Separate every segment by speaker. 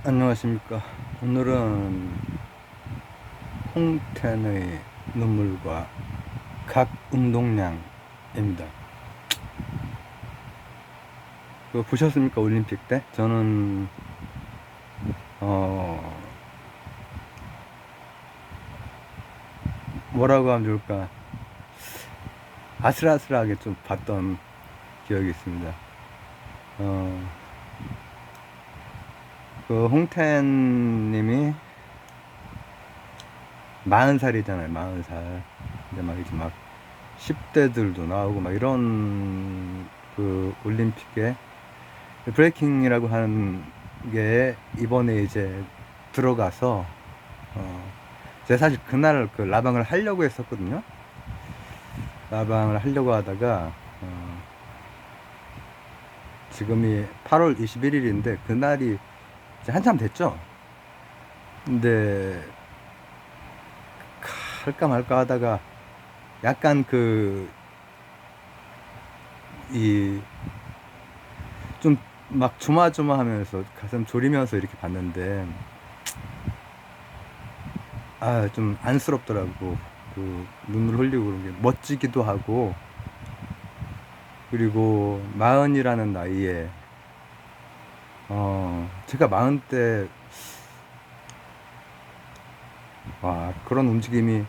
Speaker 1: 안녕하십니까. 오늘은 홍텐의 눈물과 각 운동량입니다. 그거 보셨습니까? 올림픽 때? 저는 어 뭐라고 하면 좋을까, 아슬아슬하게 좀 봤던 기억이 있습니다. 어, 그 홍텐 님이 40살이잖아요. 40살. 근데 막 이제 막 10대들도 나오고 막 이런 그 올림픽에 브레이킹이라고 하는 게 이번에 이제 들어가서 제가 사실 그날 그 라방을 하려고 했었거든요. 라방을 하려고 하다가 지금이 8월 21일인데 그날이 이제 한참 됐죠. 근데 할까 말까 하다가 약간 그 이 좀 막 조마조마하면서 가슴 졸이면서 이렇게 봤는데 좀 안쓰럽더라고. 그 눈물 흘리고 그런 게 멋지기도 하고, 그리고 마흔이라는 나이에 제가 마흔 때 와 그런 움직임이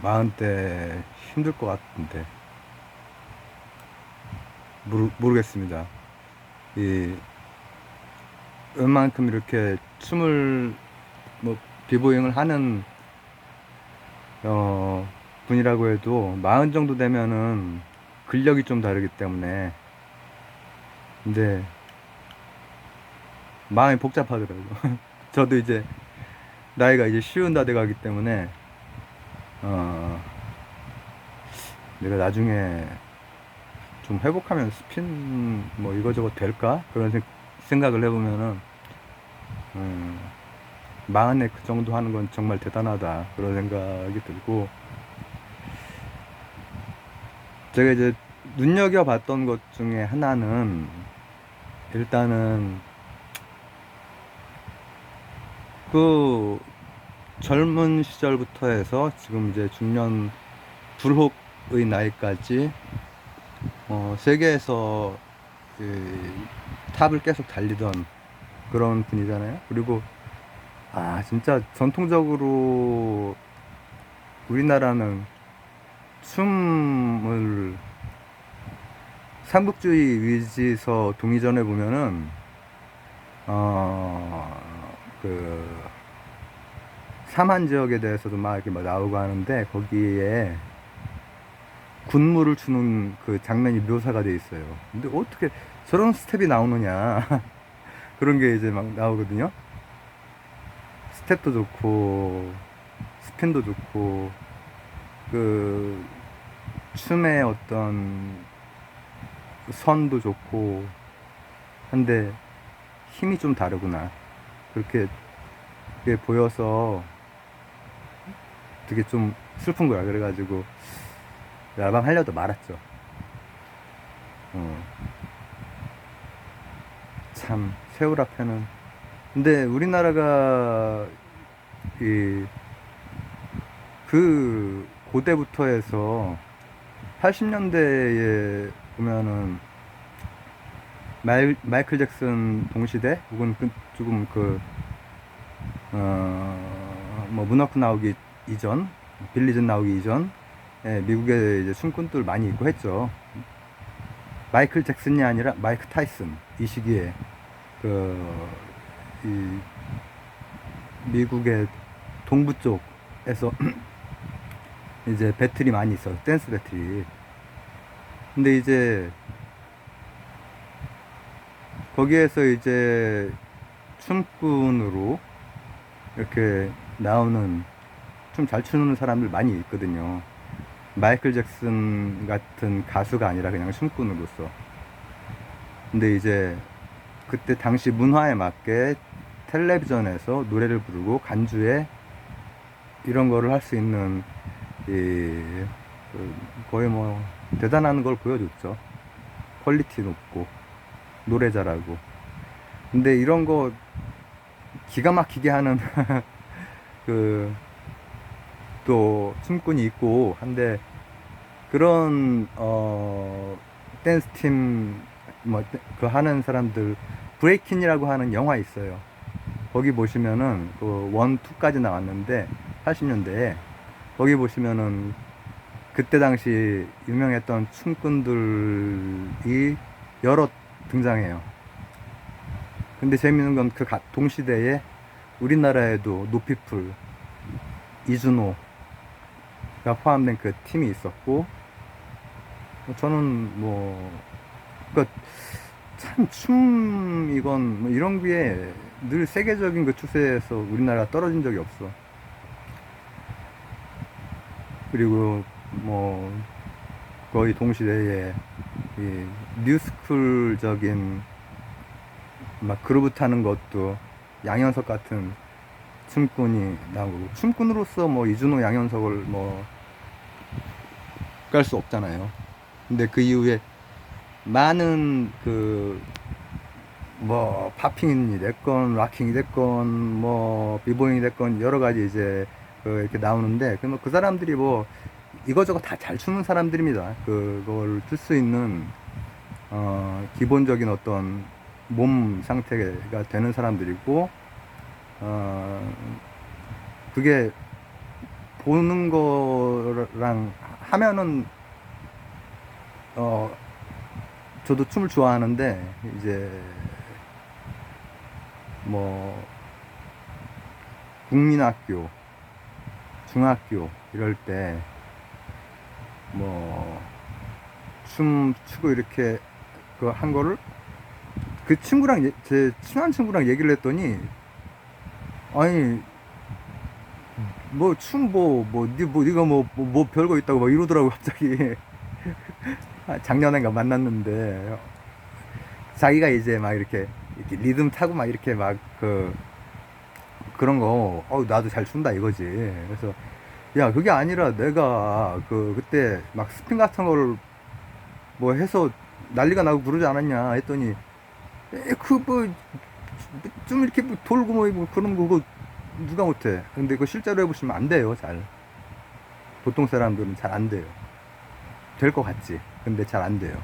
Speaker 1: 마흔 때 힘들 것 같은데 모르겠습니다. 이 웬만큼 이렇게 춤을 뭐 비보잉을 하는 분이라고 해도 마흔 정도 되면은 근력이 좀 다르기 때문에, 근데 마음이 복잡하더라고. 저도 이제 나이가 이제 쉬운 다 돼가기 때문에 어 내가 나중에 좀 회복하면 스핀 뭐 이거저거 될까 그런 생각을 해보면은 음, 마흔에 그 정도 하는 건 정말 대단하다 그런 생각이 들고, 제가 이제 눈여겨봤던 것 중에 하나는 일단은 그 젊은 시절부터 해서 지금 이제 중년 불혹의 나이까지 세계에서 그 탑을 계속 달리던 그런 분이잖아요. 그리고 진짜 전통적으로 우리나라는 춤을 삼국주의 위지서 동의전에 보면은 그 삼한 지역에 대해서도 막 이렇게 막 나오고 하는데 거기에 군무를 추는 그 장면이 묘사가 돼 있어요. 근데 어떻게 저런 스텝이 나오느냐 그런 게 이제 막 나오거든요. 스텝도 좋고 스핀도 좋고 그 춤의 어떤 선도 좋고 한데 힘이 좀 다르구나 그렇게 그게 보여서 되게 좀 슬픈 거야. 그래가지고 라방 하려도 말았죠. 어, 참 세월 앞에는, 근데 우리나라가 이 그 고대부터 해서 80년대에 보면은 마이클 잭슨 동시대 혹은 조금 뭐 문워크 나오기 이전, 빌리진 나오기 이전, 미국에 이제 춤꾼들 많이 있고 했죠. 마이클 잭슨이 아니라 마이크 타이슨 이 시기에 그 이 미국의 동부 쪽에서 이제 배틀이 많이 있어, 댄스 배틀이. 근데 이제 거기에서 이제 춤꾼으로 이렇게 나오는 춤 잘 추는 사람들 많이 있거든요. 마이클 잭슨 같은 가수가 아니라 그냥 춤꾼으로서. 근데 이제 그때 당시 문화에 맞게 텔레비전에서 노래를 부르고 간주에 이런 거를 할 수 있는 이 거의 뭐 대단한 걸 보여줬죠. 퀄리티 높고 노래 잘하고. 근데 이런 거 기가 막히게 하는 그 또 춤꾼이 있고 한데, 그런 댄스 팀 뭐 그 하는 사람들, 브레이킨이라고 하는 영화 있어요. 거기 보시면은 그 1, 2까지 나왔는데 80년대에, 거기 보시면은 그때 당시 유명했던 춤꾼들이 여러 등장해요. 근데 재밌는 건 그 동시대에 우리나라에도 노피플, 이준호가 포함된 그 팀이 있었고, 저는 뭐, 그참 춤이건 뭐 이런 게 늘 세계적인 그 추세에서 우리나라가 떨어진 적이 없어. 그리고 뭐 거의 동시대에 이 뉴스쿨적인 막 그루브 타는 것도 양현석 같은 춤꾼이 나오고, 춤꾼으로서 뭐 이준호, 양현석을 뭐 깔 수 없잖아요. 근데 그 이후에 많은 그 뭐 팝핑이 됐건 락킹이 됐건 뭐 비보잉이 됐건 여러 가지 이제 그 이렇게 나오는데, 그 사람들이 뭐 이거저거 다 잘 추는 사람들입니다. 그걸 틀 수 있는 기본적인 어떤 몸 상태가 되는 사람들이고, 어 그게 보는 거랑 하면은 저도 춤을 좋아하는데, 이제 뭐 국민학교, 중학교 이럴 때 뭐 춤 추고 이렇게 그 한 거를 그 친구랑 제 친한 친구랑 얘기를 했더니, 아니 뭐 춤 네가 뭐 별거 있다고 막 이러더라고 갑자기. 작년인가 만났는데 자기가 이제 막 이렇게 리듬 타고 막 이렇게 막 그런 거 나도 잘 춘다 이거지. 그래서 야, 그게 아니라 내가 그때 막 스핀 같은 걸 뭐 해서 난리가 나고 그러지 않았냐 했더니, 그 뭐 좀 이렇게 뭐 돌고 뭐 그런 거 그거 누가 못해. 근데 그 실제로 해보시면 안 돼요. 잘 보통 사람들은 잘 안 돼요. 될 것 같지, 근데 잘 안 돼요.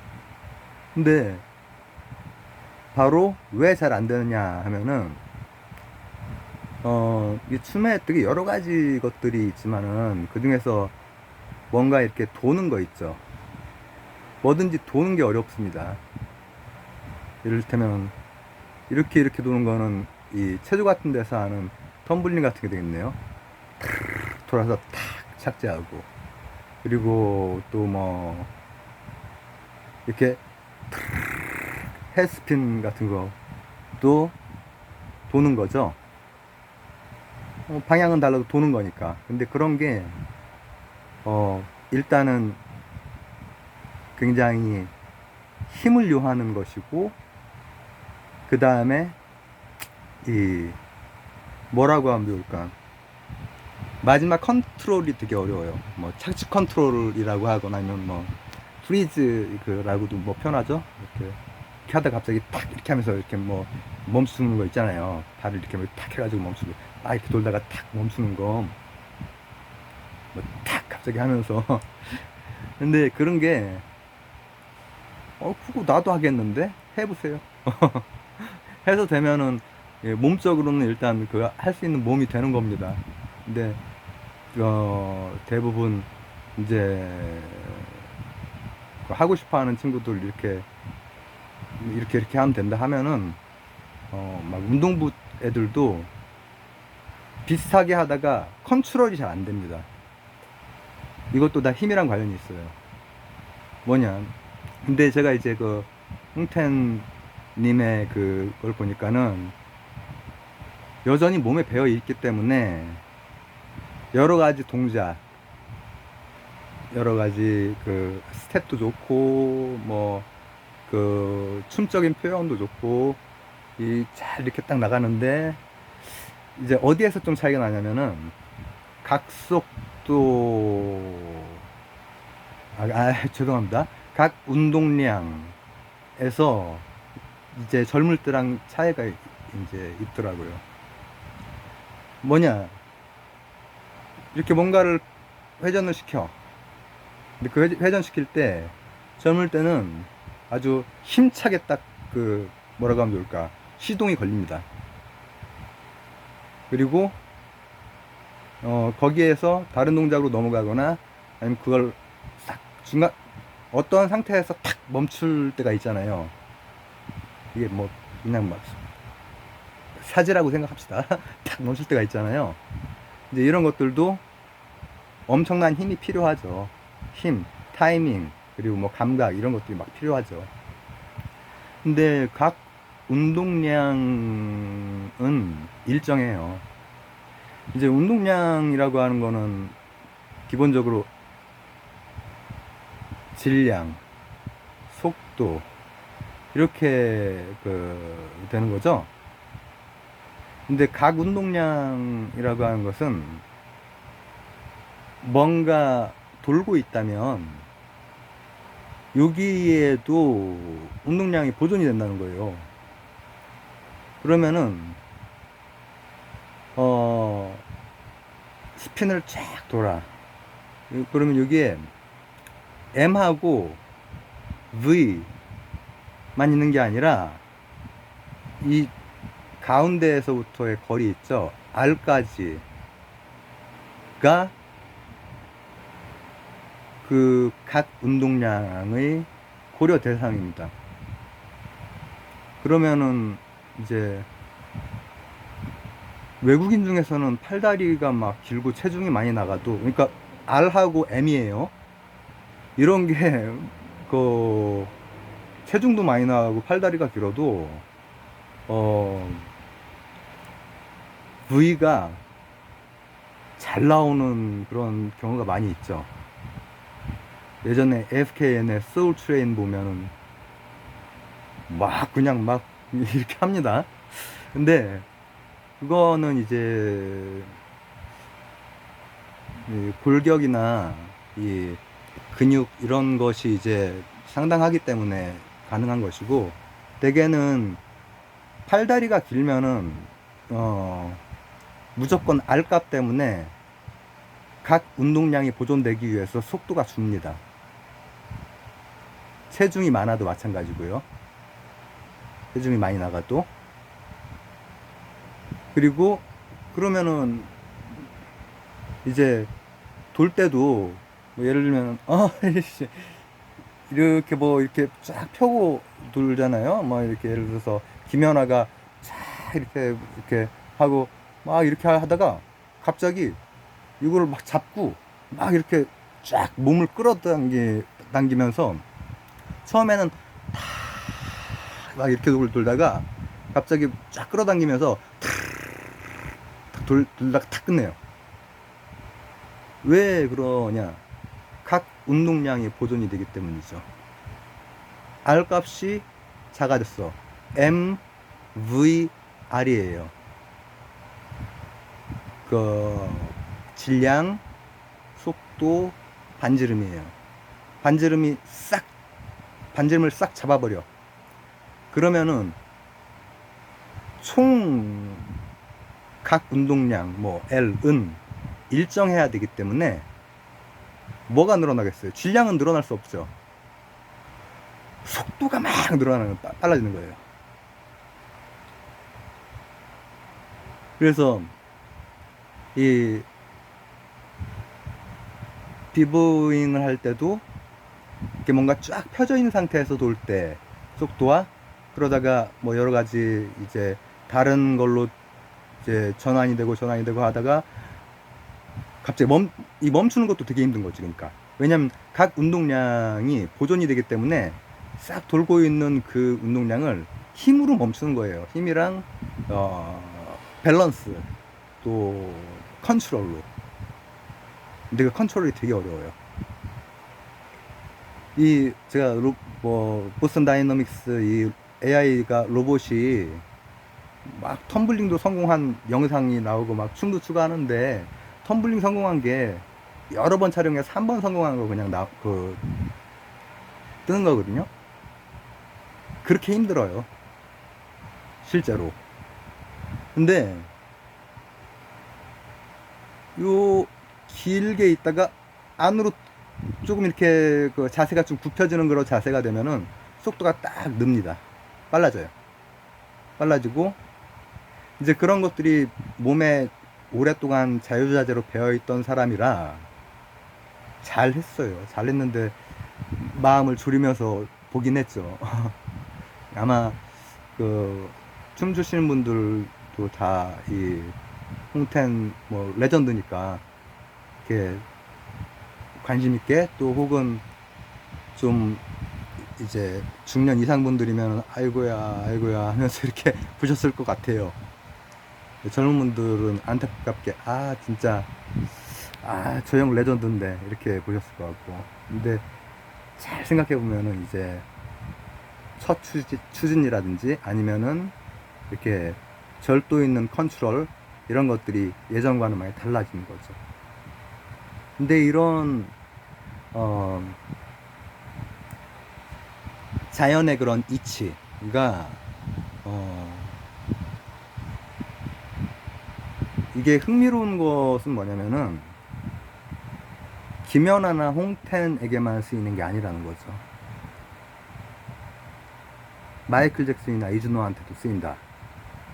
Speaker 1: 근데 바로 왜 잘 안 되느냐 하면은, 이 춤에 되게 여러 가지 것들이 있지만은 그 중에서 뭔가 이렇게 도는 거 있죠. 뭐든지 도는 게 어렵습니다. 이를테면 이렇게 도는 거는 이 체조 같은 데서 하는 텀블링 같은 게 되겠네요. 돌아서 탁 착지하고, 그리고 또 뭐 이렇게 헤스핀 같은 것도 도는 거죠. 방향은 달라도 도는 거니까. 근데 그런 게 일단은 굉장히 힘을 요하는 것이고, 그 다음에 이 뭐라고 하면 좋을까, 마지막 컨트롤이 되게 어려워요. 뭐 착지 컨트롤이라고 하거나 아니면 뭐 프리즈라고도 뭐 표현하죠. 이렇게 하다가 갑자기 탁 이렇게 하면서 이렇게 뭐 멈추는 거 있잖아요. 발을 이렇게 탁 해가지고 멈추고, 막 이렇게 돌다가 탁 멈추는 거, 뭐 탁 갑자기 하면서. 근데 그런 게 그거 나도 하겠는데 해보세요. 해서 되면은 몸적으로는 일단 그 할 수 있는 몸이 되는 겁니다. 근데 대부분 이제 그 하고 싶어하는 친구들 이렇게 하면 된다 하면은 막 운동부 애들도 비슷하게 하다가 컨트롤이 잘 안 됩니다. 이것도 다 힘이랑 관련이 있어요. 뭐냐, 근데 제가 이제 그 홍텐 님의 그걸 보니까는 여전히 몸에 배어 있기 때문에 여러 가지 동작, 여러 가지 그 스텝도 좋고 뭐 그 춤적인 표현도 좋고 잘 이렇게 딱 나가는데, 이제 어디에서 좀 차이가 나냐면은 각속도, 죄송합니다. 각 운동량에서 이제 젊을 때랑 차이가 이제 있더라고요. 뭐냐, 이렇게 뭔가를 회전을 시켜. 근데 그 회전시킬 때 젊을 때는 아주 힘차게 딱 그 뭐라고 하면 좋을까, 시동이 걸립니다. 그리고 거기에서 다른 동작으로 넘어가거나 아니면 그걸 싹 중간 어떠한 상태에서 탁 멈출 때가 있잖아요. 이게 뭐 그냥 막 사지라고 생각합시다. 탁 멈출 때가 있잖아요. 이제 이런 것들도 엄청난 힘이 필요하죠. 힘, 타이밍, 그리고 뭐 감각 이런 것들이 막 필요하죠. 근데 각 운동량은 일정해요. 이제 운동량이라고 하는 거는 기본적으로 질량, 속도 이렇게 되는 거죠. 근데 각 운동량이라고 하는 것은 뭔가 돌고 있다면 여기에도 운동량이 보존이 된다는 거예요. 그러면은 스핀을 쫙 돌아. 그러면 여기에 M하고 V만 있는 게 아니라 이 가운데에서부터의 거리 있죠. R까지가 그 각 운동량의 고려 대상입니다. 그러면은 이제 외국인 중에서는 팔다리가 막 길고 체중이 많이 나가도, 그러니까 R하고 M이에요. 이런 게 그 체중도 많이 나가고 팔다리가 길어도 V가 잘 나오는 그런 경우가 많이 있죠. 예전에 FKN의 소울 트레인 보면은 막 그냥 막 이렇게 합니다. 근데 그거는 이제 이 골격이나 이 근육 이런 것이 이제 상당하기 때문에 가능한 것이고, 대개는 팔다리가 길면은 무조건 R값 때문에 각 운동량이 보존되기 위해서 속도가 줍니다. 체중이 많아도 마찬가지고요. 체중이 많이 나가도. 그리고 그러면은 이제 돌 때도 뭐 예를 들면 이렇게 뭐 이렇게 쫙 펴고 돌잖아요. 뭐 이렇게 예를 들어서 김연아가 쫙 이렇게 하고 막 이렇게 하다가 갑자기 이거를 막 잡고 막 이렇게 쫙 몸을 당기면서 처음에는 막 이렇게 돌다가 갑자기 쫙 끌어당기면서 돌다가 탁 끝내요. 왜 그러냐? 각 운동량이 보존이 되기 때문이죠. R 값이 작아졌어. M, V, R이에요. 그 질량, 속도, 반지름이에요. 반지름을 싹 잡아버려. 그러면은 총 각 운동량 뭐 L은 일정해야 되기 때문에 뭐가 늘어나겠어요? 질량은 늘어날 수 없죠. 속도가 막 빨라지는 거예요. 그래서 이 비보잉을 할 때도 이렇게 뭔가 쫙 펴져 있는 상태에서 돌 때 속도와, 그러다가 뭐 여러 가지 이제 다른 걸로 이제 전환이 되고 하다가 갑자기 멈추는 것도 되게 힘든 거지. 그러니까 왜냐면 각 운동량이 보존이 되기 때문에 싹 돌고 있는 그 운동량을 힘으로 멈추는 거예요. 힘이랑 밸런스, 또 컨트롤로. 근데 그 컨트롤이 되게 어려워요. 제가 보스턴 다이너믹스 이 AI가 로봇이 막 텀블링도 성공한 영상이 나오고 막 춤도 추고 하는데, 텀블링 성공한 게 여러 번 촬영해서 한 번 성공한 거 그냥 뜨는 거거든요. 그렇게 힘들어요. 실제로. 근데 요 길게 있다가 안으로 조금 이렇게 그 자세가 좀 굽혀지는 그런 자세가 되면은 속도가 딱 늡니다. 빨라져요. 빨라지고 이제 그런 것들이 몸에 오랫동안 자유자재로 배어있던 사람이라 잘 했어요. 잘 했는데 마음을 졸이면서 보긴 했죠. 아마 그 춤추시는 분들도 다 이 홍텐 뭐 레전드니까 이렇게 관심 있게, 또 혹은 좀 이제 중년 이상 분들이면 아이고야 아이고야 하면서 이렇게 보셨을 것 같아요. 젊은 분들은 안타깝게 아 진짜 아 저 형 레전드인데 이렇게 보셨을 것 같고, 근데 잘 생각해 보면은 이제 첫 추진이라든지 아니면은 이렇게 절도 있는 컨트롤, 이런 것들이 예전과는 많이 달라지는 거죠. 근데 이런 어 자연의 그런 이치가 이게 흥미로운 것은 뭐냐면은 김연아나 홍텐에게만 쓰이는 게 아니라는 거죠. 마이클 잭슨이나 이준호한테도 쓰인다가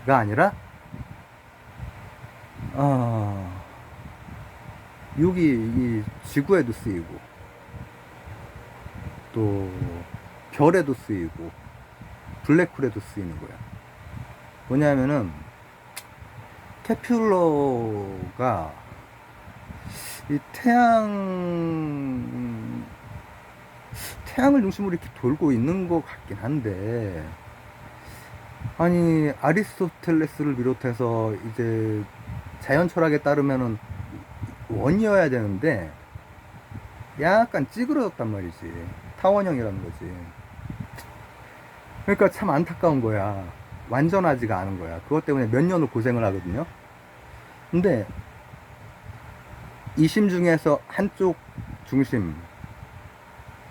Speaker 1: 아니라 여기 이 지구에도 쓰이고 또 별에도 쓰이고 블랙홀에도 쓰이는 거야. 뭐냐면은 케플러가 이 태양을 중심으로 이렇게 돌고 있는 것 같긴 한데, 아니 아리스토텔레스를 비롯해서 이제 자연 철학에 따르면은 원이어야 되는데 약간 찌그러졌단 말이지. 타원형이라는 거지. 그러니까 참 안타까운 거야. 완전하지가 않은 거야. 그것 때문에 몇 년을 고생을 하거든요. 근데 이 심 중에서 한쪽 중심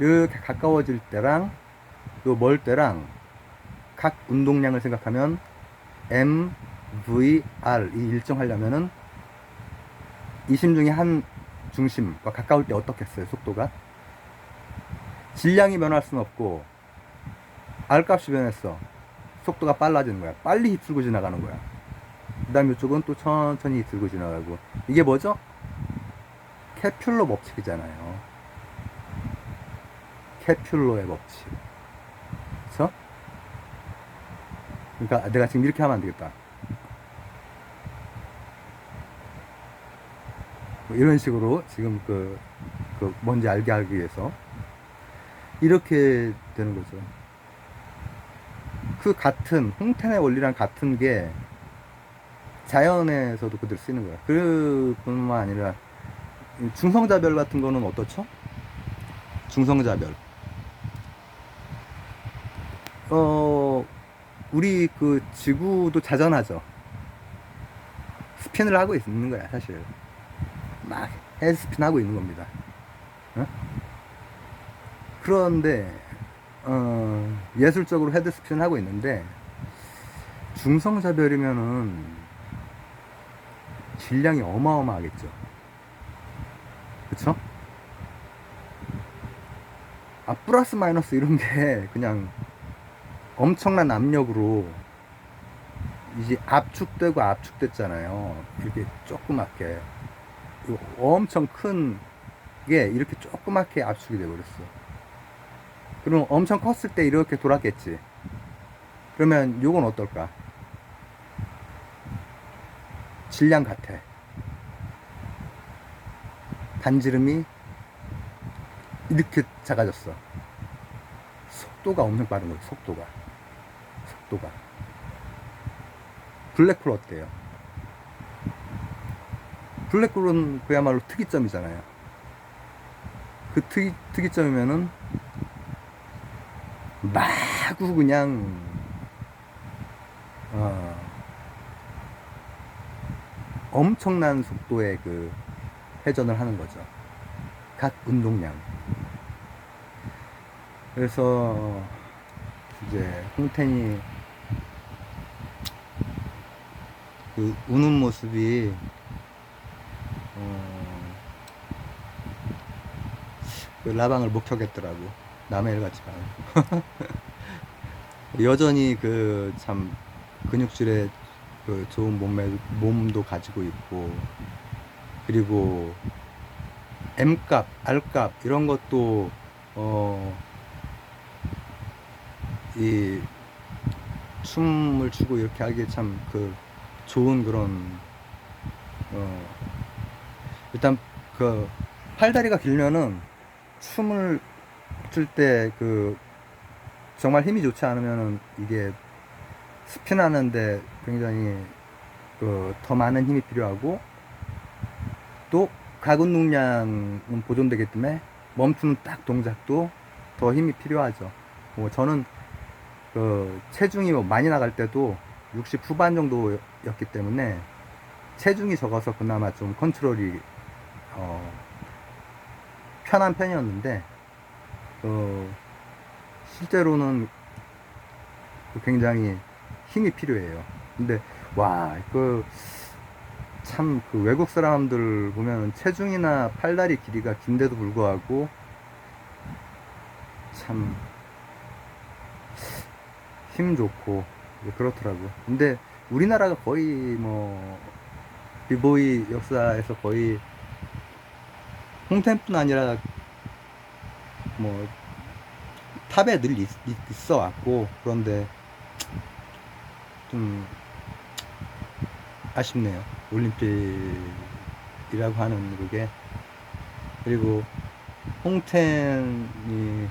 Speaker 1: 이렇게 가까워질 때랑 또 멀 때랑 각 운동량을 생각하면 M, V, R 이 일정하려면은 이 심 중에 한 중심과 가까울 때 어떻겠어요? 속도가 질량이 변할 수는 없고 R 값이 변했어. 속도가 빨라지는 거야. 빨리 휩쓸고 지나가는 거야. 그 다음 이쪽은 또 천천히 휩쓸고 지나가고. 이게 뭐죠? 케플러 법칙이잖아요. 케플러의 법칙. 그쵸? 그러니까 내가 지금 이렇게 하면 안 되겠다. 뭐 이런 식으로 지금 뭔지 알게 하기 위해서 이렇게 되는 거죠. 그 같은 홍텐의 원리랑 같은 게 자연에서도 그대로 쓰이는 거야. 그뿐만 아니라 중성자별 같은 거는 어떻죠? 중성자별. 우리 그 지구도 자전하죠. 스핀을 하고 있는 거야, 사실. 막 헤드스핀 하고 있는 겁니다. 어? 그런데 예술적으로 헤드스핀 하고 있는데 중성자별이면은 질량이 어마어마하겠죠. 그쵸? 아, 플러스 마이너스 이런 게 그냥 엄청난 압력으로 이제 압축되고 압축됐잖아요. 이렇게 조그맣게. 엄청 큰 게 이렇게 조그맣게 압축이 돼버렸어. 그럼 엄청 컸을 때 이렇게 돌았겠지. 그러면 요건 어떨까? 질량 같아. 반지름이 이렇게 작아졌어. 속도가 엄청 빠른 거지. 속도가 블랙홀 어때요? 블랙홀은 그야말로 특이점이잖아요. 그 특이점이면은 마구 그냥 엄청난 속도의 그 회전을 하는 거죠. 각 운동량. 그래서 이제 홍텐이 그 우는 모습이 어, 그 라방을 못 켜겠더라고. 남의 일 같지가 않아. 여전히 그 참 근육질에 그 좋은 몸도 가지고 있고, 그리고 M값, R값 이런 것도 이 춤을 추고 이렇게 하기에 참 그 좋은 그런 어 일단 그 팔다리가 길면은 춤을 출 때 그 정말 힘이 좋지 않으면은 이게 스핀하는데 굉장히 그 더 많은 힘이 필요하고, 또 가근능량은 보존되기 때문에 멈추는 딱 동작도 더 힘이 필요하죠. 뭐 저는 그 체중이 뭐 많이 나갈 때도 60 후반 정도였기 때문에 체중이 적어서 그나마 좀 컨트롤이 편한 편이었는데, 실제로는 굉장히 힘이 필요해요. 근데 와, 참 그 외국 사람들 보면 체중이나 팔다리 길이가 긴데도 불구하고 참 힘 좋고 그렇더라고요. 근데 우리나라가 거의 뭐 비보이 역사에서 거의 홍템뿐 아니라 뭐 탑에 늘 있어 왔고, 그런데 좀 아쉽네요. 올림픽이라고 하는 그게. 그리고 홍텐이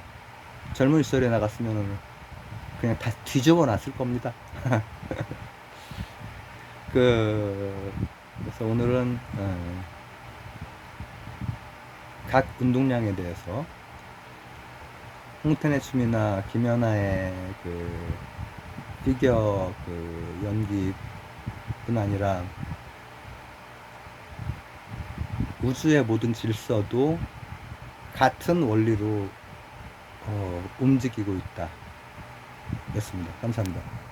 Speaker 1: 젊은 시절에 나갔으면 그냥 다 뒤집어 놨을 겁니다. 그래서 오늘은 각 운동량에 대해서 홍텐의 춤이나 김연아의 그 피겨 그 연기뿐 아니라 우주의 모든 질서도 같은 원리로 움직이고 있다 였습니다. 감사합니다.